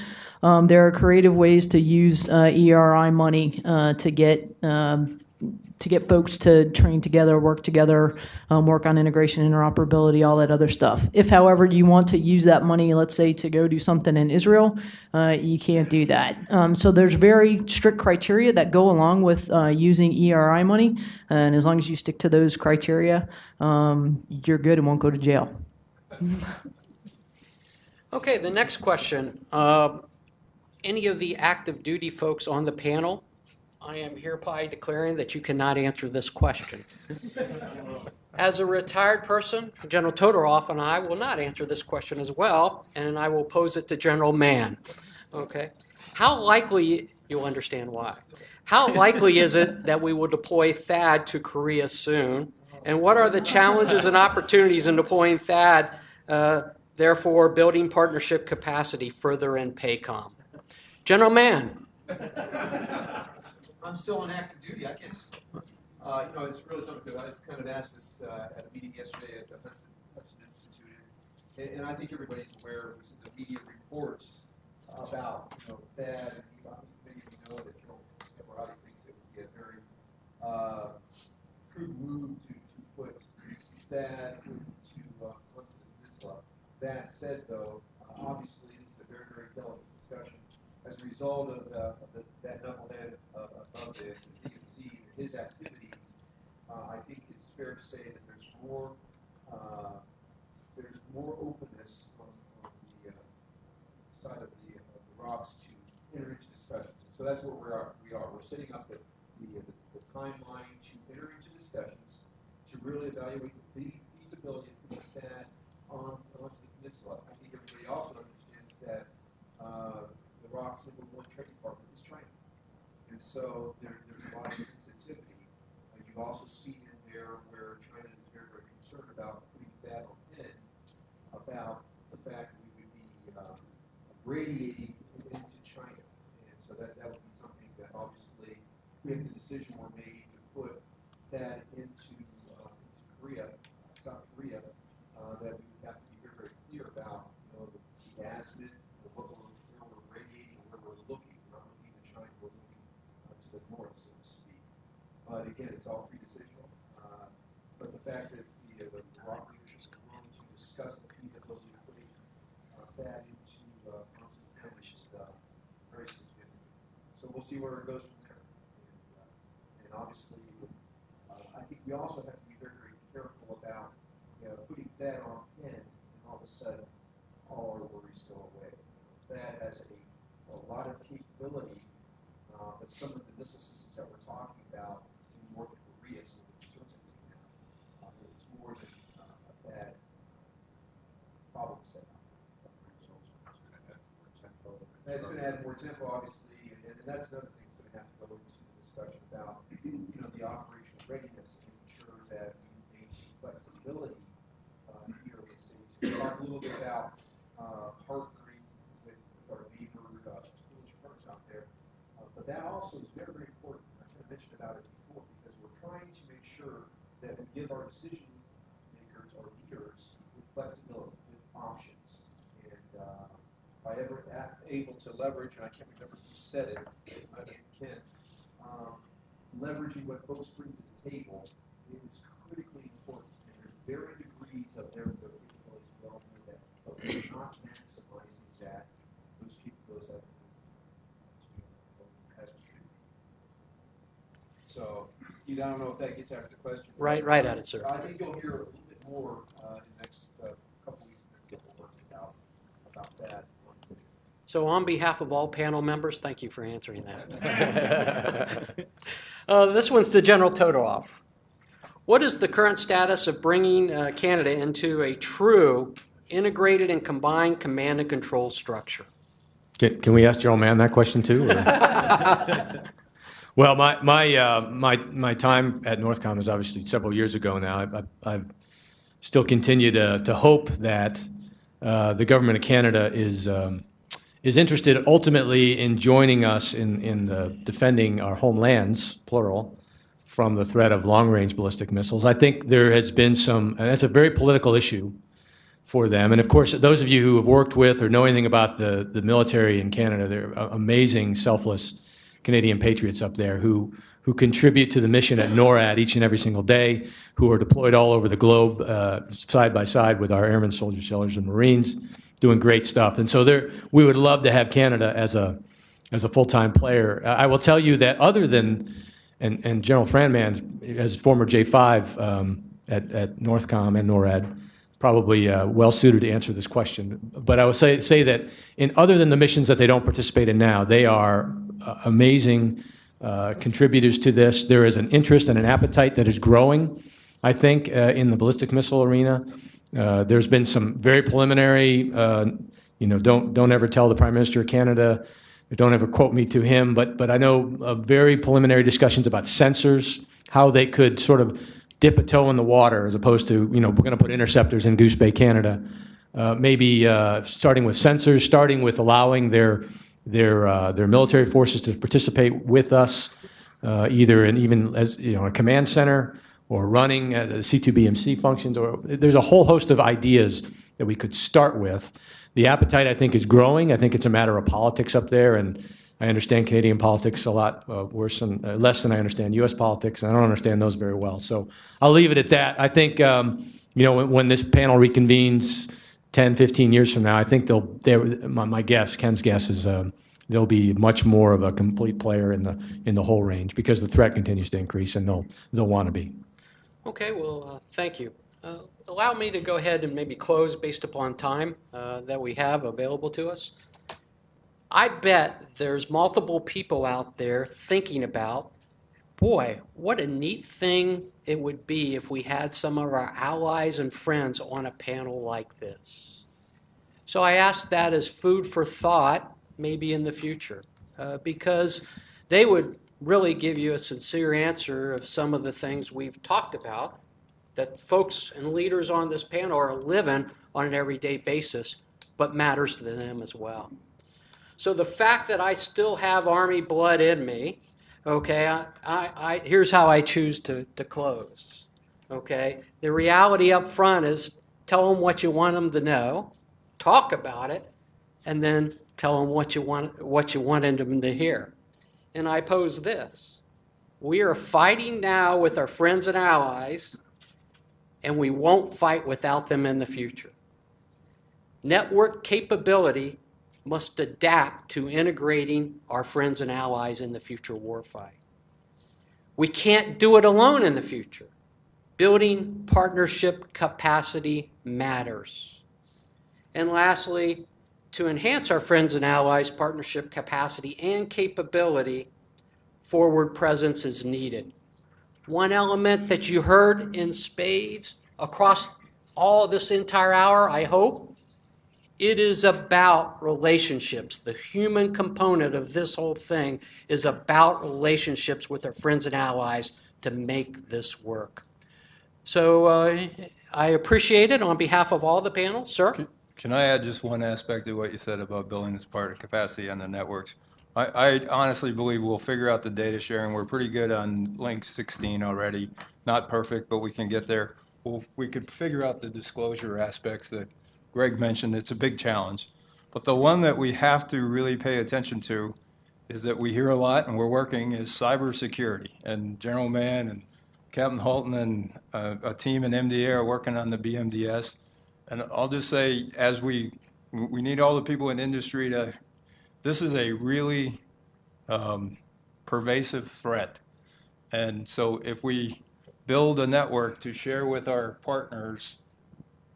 there are creative ways to use ERI money to get folks to train together, work together, work on integration, interoperability, all that other stuff. If, however, you want to use that money, let's say, to go do something in Israel, you can't do that. So there's very strict criteria that go along with using ERI money, and as long as you stick to those criteria, you're good and won't go to jail. Okay, the next question. Any of the active duty folks on the panel, I am hereby declaring that you cannot answer this question. As a retired person, General Todorov and I will not answer this question as well, and I will pose it to General Mann. Okay? How likely, you'll understand why, how likely is it that we will deploy THAAD to Korea soon? And what are the challenges and opportunities in deploying THAAD, therefore building partnership capacity further in PACOM? General Mann. I'm still on active duty. I can, it's really something that I was kind of asked this at a meeting yesterday at the Knudson Institute, and I think everybody's aware of the media reports about, THAAD, and many of you know that General Scapparati thinks it would be a very prudent move to put THAAD to the peninsula. That said, though, obviously this is a very, very delicate discussion. As a result of that knucklehead above the DMZ his activities, I think it's fair to say that there's more openness on the side of the ROCs to enter into discussions. So that's where we are. We're setting up the timeline to enter into discussions to really evaluate the feasibility of putting that onto the peninsula. I think everybody also understands that the ROC's #1 trading partner is China. And so there's a lot of sensitivity. You've also seen in there where China is very, very concerned about putting that on pin about the fact that we would be radiating into China. And so that would be something that obviously, if the decision were made to put that into Korea, South Korea, that we would have to be very, very clear about, the azimuth, where we're radiating, where we're looking. We're not looking to China, we're looking to the north, so to speak. But again, it's all pre-decisional. But the fact that the ROC leadership is willing to discuss the feasibility of putting that onto the finish is very significant. So we'll see where it goes from there. And obviously, I think we also have to be very, very careful about putting that on pin, and all of a sudden, all our worries go away. That has a lot of capability, but some of the missile systems that we're talking about in North Korea, some of the concerns that we have, it's more than a bad problem set. It's going to add more tempo, obviously, and that's another thing that's going to have to go into the discussion about, the operational readiness and making sure that we maintain flexibility here in the States. We talked a little bit about partnering with our neighbor military partners out there, but that also is very, very important. I kind of mentioned about it before because we're trying to make sure that we give our decision makers, our leaders, with flexibility, with options, and if I ever able to leverage, and I can't remember who said it, I think Ken, leveraging what folks bring to the table is critically important. And there's varying degrees of their capabilities development that, but we're not maximizing those capabilities as we should. So, Keith, I don't know if that gets after the question. Right at it, sir. I think you'll hear a little bit more in the next couple weeks about that. So on behalf of all panel members, thank you for answering that. This one's to General Todorov. What is the current status of bringing Canada into a true integrated and combined command and control structure? Can we ask General Mann that question too? Well, my time at NORTHCOM is obviously several years ago now. I've still continue to hope that the government of Canada is interested ultimately in joining us in defending our homelands, plural, from the threat of long-range ballistic missiles. I think there has been and that's a very political issue for them. And of course, those of you who have worked with or know anything about the military in Canada, they're amazing, selfless Canadian patriots up there who contribute to the mission at NORAD each and every single day, who are deployed all over the globe side by side with our airmen, soldiers, sailors, and Marines, doing great stuff. And so we would love to have Canada as a full-time player. I will tell you that other than, and General Franman, as former J5 at NORTHCOM and NORAD, probably well-suited to answer this question. But I would say that other than the missions that they don't participate in now, they are amazing contributors to this. There is an interest and an appetite that is growing, I think, in the ballistic missile arena. There's been some very preliminary, don't ever tell the Prime Minister of Canada, don't ever quote me to him, but I know very preliminary discussions about sensors, how they could sort of dip a toe in the water as opposed to, we're going to put interceptors in Goose Bay, Canada. Maybe starting with sensors, starting with allowing their military forces to participate with us, either even as a command center or running the C2BMC functions, or there's a whole host of ideas that we could start with. The appetite, I think, is growing. I think it's a matter of politics up there, and I understand Canadian politics a lot less than I understand U.S. politics, and I don't understand those very well. So I'll leave it at that. I think, when this panel reconvenes 10, 15 years from now, I think my guess, Ken's guess, is they'll be much more of a complete player in the whole range because the threat continues to increase, and they'll want to be. Okay, well, thank you. Allow me to go ahead and maybe close based upon time that we have available to us. I bet there's multiple people out there thinking about, boy, what a neat thing it would be if we had some of our allies and friends on a panel like this. So I ask that as food for thought, maybe in the future, because they would really give you a sincere answer of some of the things we've talked about that folks and leaders on this panel are living on an everyday basis, but matters to them as well. So the fact that I still have Army blood in me, okay, here's how I choose to close, okay? The reality up front is tell them what you want them to know, talk about it, and then tell them what you wanted them to hear. And I pose this. We are fighting now with our friends and allies, and we won't fight without them in the future. Network capability must adapt to integrating our friends and allies in the future warfight. We can't do it alone in the future. Building partnership capacity matters. And lastly, to enhance our friends and allies' partnership capacity and capability, forward presence is needed. One element that you heard in spades across all this entire hour, I hope, it is about relationships. The human component of this whole thing is about relationships with our friends and allies to make this work. So I appreciate it on behalf of all the panel. Sir? Can I add just one aspect to what you said about building this part of capacity on the networks? I honestly believe we'll figure out the data sharing. We're pretty good on link 16 already. Not perfect, but we can get there. We could figure out the disclosure aspects that Greg mentioned. It's a big challenge. But the one that we have to really pay attention to is that we hear a lot and we're working is cybersecurity. And General Mann and Captain Halton and a team in MDA are working on the BMDS. And I'll just say, as we need all the people in industry to, this is a really pervasive threat. And so if we build a network to share with our partners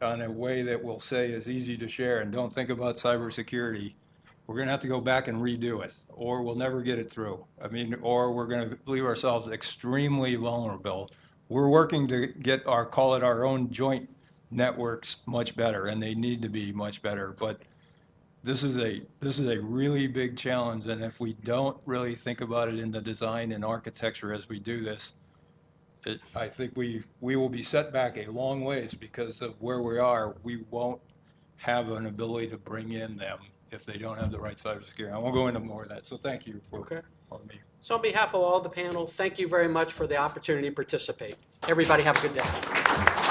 on a way that we'll say is easy to share and don't think about cybersecurity, we're going to have to go back and redo it, or we'll never get it through. I mean, or we're going to leave ourselves extremely vulnerable. We're working to get call it our own joint networks much better, and they need to be much better. But this is a really big challenge, and if we don't really think about it in the design and architecture as we do this, I think we will be set back a long ways because of where we are. We won't have an ability to bring in them if they don't have the right cybersecurity. I won't go into more of that. So thank you for me. So on behalf of all the panel, thank you very much for the opportunity to participate. Everybody have a good day.